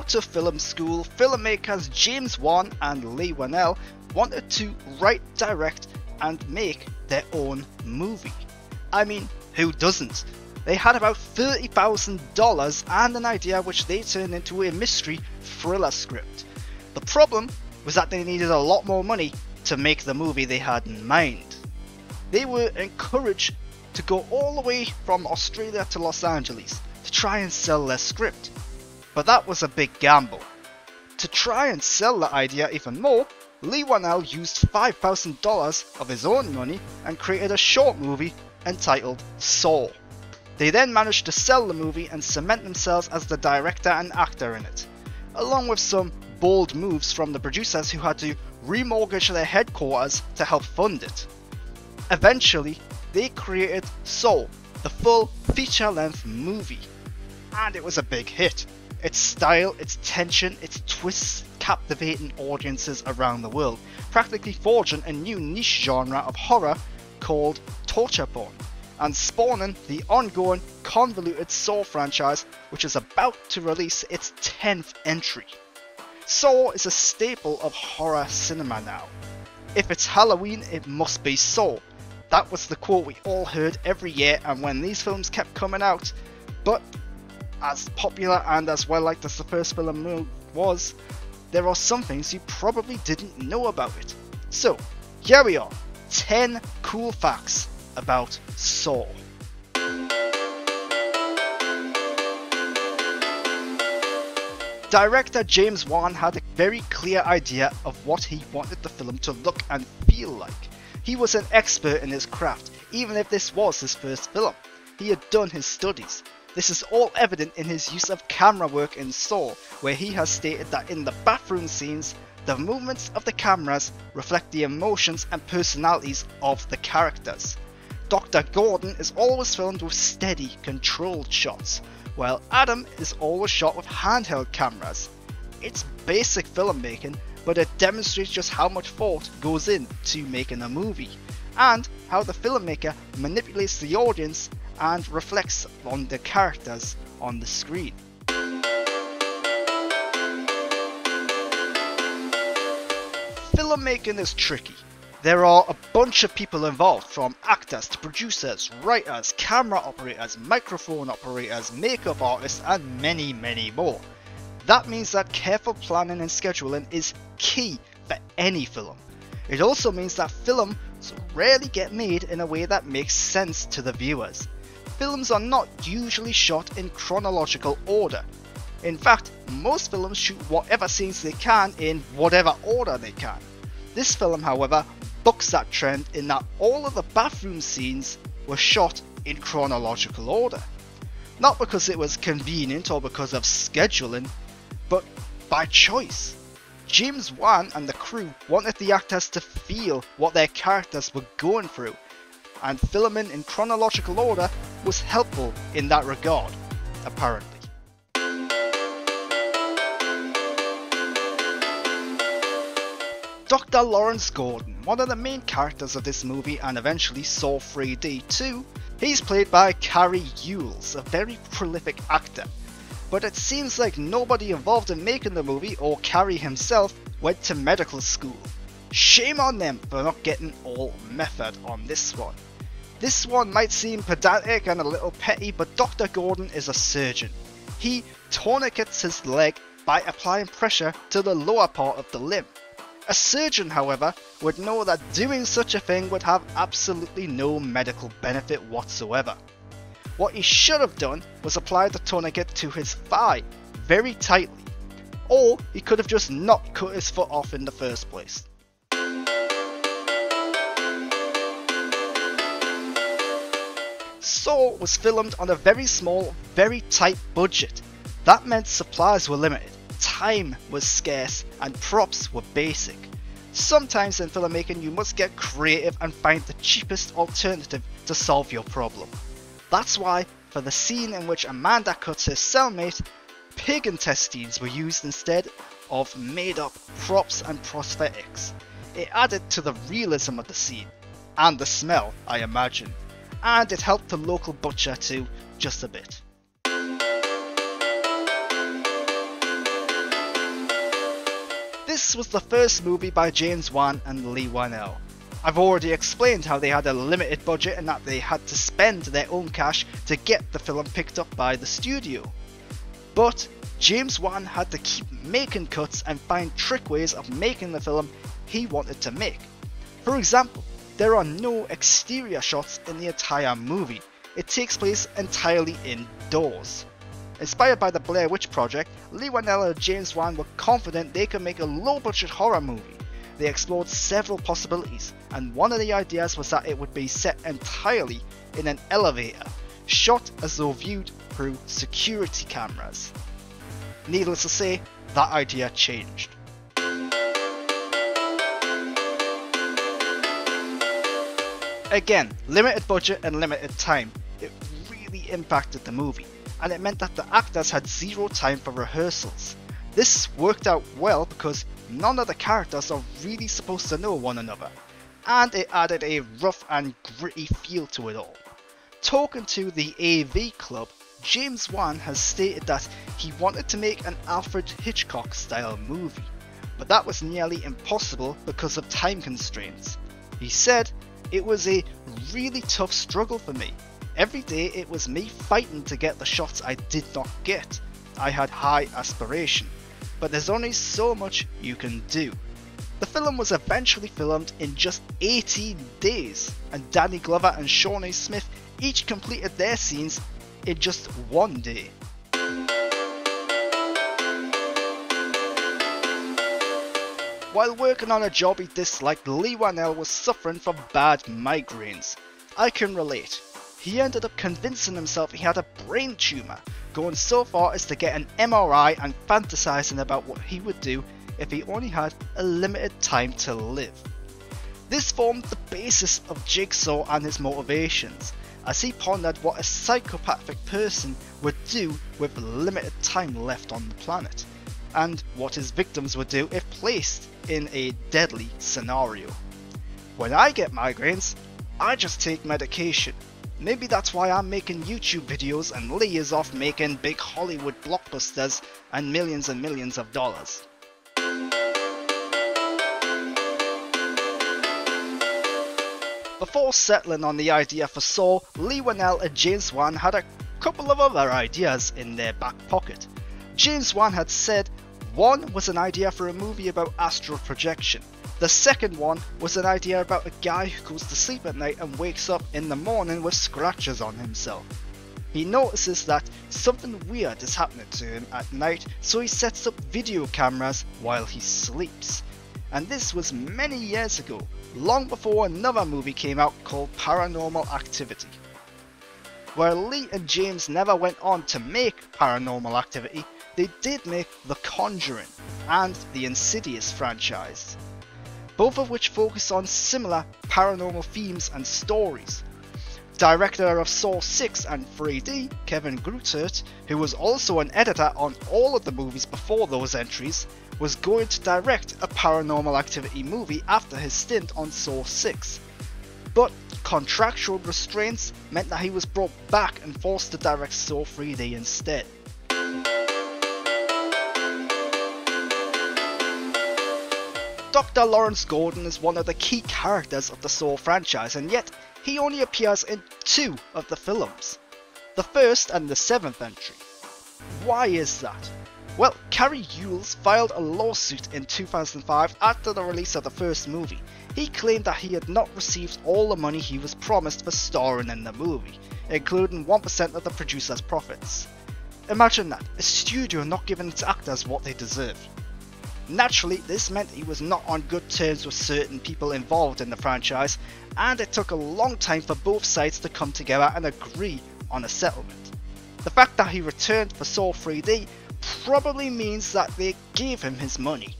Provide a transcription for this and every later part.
to film school, filmmakers James Wan and Leigh Whannell wanted to write, direct and make their own movie. I mean, who doesn't? They had about $30,000 and an idea which they turned into a mystery thriller script. The problem was that they needed a lot more money to make the movie they had in mind. They were encouraged to go all the way from Australia to Los Angeles to try and sell their script. But that was a big gamble. To try and sell the idea even more, Leigh Whannell used $5,000 of his own money and created a short movie entitled Saw. They then managed to sell the movie and cement themselves as the director and actor in it, along with some bold moves from the producers who had to remortgage their headquarters to help fund it. Eventually, they created Saw, the full feature-length movie, and it was a big hit. Its style, its tension, its twists captivating audiences around the world, practically forging a new niche genre of horror called torture porn, and spawning the ongoing convoluted Saw franchise, which is about to release its 10th entry. Saw is a staple of horror cinema now. If it's Halloween, it must be Saw. That was the quote we all heard every year and when these films kept coming out. But as popular and as well liked as the first film was, there are some things you probably didn't know about it. So here we are, 10 cool facts about Saw. Director James Wan had a very clear idea of what he wanted the film to look and feel like. He was an expert in his craft, even if this was his first film. He had done his studies. This is all evident in his use of camera work in Saw, where he has stated that in the bathroom scenes, the movements of the cameras reflect the emotions and personalities of the characters. Dr. Gordon is always filmed with steady, controlled shots, while Adam is always shot with handheld cameras. It's basic filmmaking, but it demonstrates just how much thought goes into making a movie, and how the filmmaker manipulates the audience and reflects on the characters on the screen. Filmmaking is tricky. There are a bunch of people involved, from actors to producers, writers, camera operators, microphone operators, makeup artists and many more. That means that careful planning and scheduling is key for any film. It also means that films rarely get made in a way that makes sense to the viewers. Films are not usually shot in chronological order. In fact, most films shoot whatever scenes they can in whatever order they can. This film, however, bucks that trend in that all of the bathroom scenes were shot in chronological order. Not because it was convenient or because of scheduling, but by choice. James Wan and the crew wanted the actors to feel what their characters were going through, and filming in chronological order was helpful in that regard, apparently. Dr. Lawrence Gordon, one of the main characters of this movie and eventually Saw 3D too, he's played by Cary Elwes, a very prolific actor. But it seems like nobody involved in making the movie, or Cary himself, went to medical school. Shame on them for not getting all method on this one. This one might seem pedantic and a little petty, but Dr. Gordon is a surgeon. He tourniquets his leg by applying pressure to the lower part of the limb. A surgeon, however, would know that doing such a thing would have absolutely no medical benefit whatsoever. What he should have done was apply the tourniquet to his thigh very tightly, or he could have just not cut his foot off in the first place. Saw was filmed on a very small, very tight budget. That meant supplies were limited, time was scarce, and props were basic. Sometimes in filmmaking you must get creative and find the cheapest alternative to solve your problem. That's why, for the scene in which Amanda cuts her cellmate, pig intestines were used instead of made up props and prosthetics. It added to the realism of the scene, and the smell, I imagine, and it helped the local butcher too, just a bit. This was the first movie by James Wan and Leigh Whannell. I've already explained how they had a limited budget and that they had to spend their own cash to get the film picked up by the studio. But James Wan had to keep making cuts and find trick ways of making the film he wanted to make. For example, there are no exterior shots in the entire movie. It takes place entirely indoors. Inspired by the Blair Witch Project, Leigh Whannell and James Wan were confident they could make a low-budget horror movie. They explored several possibilities, and one of the ideas was that it would be set entirely in an elevator, shot as though viewed through security cameras. Needless to say, that idea changed. Again, limited budget and limited time. It really impacted the movie, and it meant that the actors had zero time for rehearsals. This worked out well because none of the characters are really supposed to know one another, and it added a rough and gritty feel to it all. Talking to the AV Club, James Wan has stated that he wanted to make an Alfred Hitchcock style movie, but that was nearly impossible because of time constraints. He said, "It was a really tough struggle for me. Every day it was me fighting to get the shots I did not get. I had high aspiration, but there's only so much you can do." The film was eventually filmed in just 18 days, and Danny Glover and Shawnee Smith each completed their scenes in just one day. While working on a job he disliked, Leigh Whannell was suffering from bad migraines. I can relate. He ended up convincing himself he had a brain tumour, going so far as to get an MRI and fantasizing about what he would do if he only had a limited time to live. This formed the basis of Jigsaw and his motivations, as he pondered what a psychopathic person would do with limited time left on the planet, and what his victims would do if placed in a deadly scenario. When I get migraines, I just take medication. Maybe that's why I'm making YouTube videos and Leigh is off making big Hollywood blockbusters and millions of dollars. Before settling on the idea for Saw, Leigh Whannell and James Wan had a couple of other ideas in their back pocket. James Wan had said one was an idea for a movie about astral projection. The second one was an idea about a guy who goes to sleep at night and wakes up in the morning with scratches on himself. He notices that something weird is happening to him at night, so he sets up video cameras while he sleeps. And this was many years ago, long before another movie came out called Paranormal Activity. While Leigh and James never went on to make Paranormal Activity, they did make The Conjuring and the Insidious franchise, both of which focus on similar paranormal themes and stories. Director of Saw 6 and 3D, Kevin Grutert, who was also an editor on all of the movies before those entries, was going to direct a Paranormal Activity movie after his stint on Saw 6. But contractual restraints meant that he was brought back and forced to direct Saw 3D instead. Dr. Lawrence Gordon is one of the key characters of the Saw franchise, and yet he only appears in 2 of the films, the first and the 7th entry. Why is that? Well, Cary Elwes filed a lawsuit in 2005 after the release of the first movie. He claimed that he had not received all the money he was promised for starring in the movie, including 1% of the producer's profits. Imagine that, a studio not giving its actors what they deserve. Naturally, this meant he was not on good terms with certain people involved in the franchise, and it took a long time for both sides to come together and agree on a settlement. The fact that he returned for Saw 3D probably means that they gave him his money.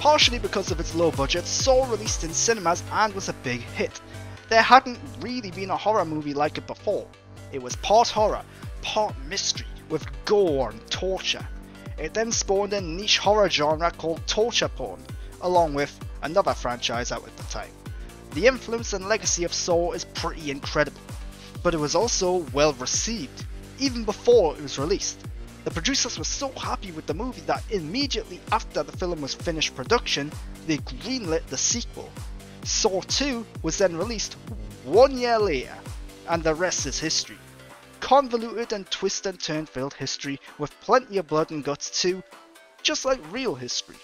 Partially because of its low budget, Saw released in cinemas and was a big hit. There hadn't really been a horror movie like it before. It was part horror, part mystery, with gore and torture. It then spawned a niche horror genre called torture porn, along with another franchise out at the time. The influence and legacy of Saw is pretty incredible, but it was also well received, even before it was released. The producers were so happy with the movie that immediately after the film was finished production, they greenlit the sequel. Saw 2 was then released 1 year later, and the rest is history. Convoluted and twist and turn filled history with plenty of blood and guts too, just like real history.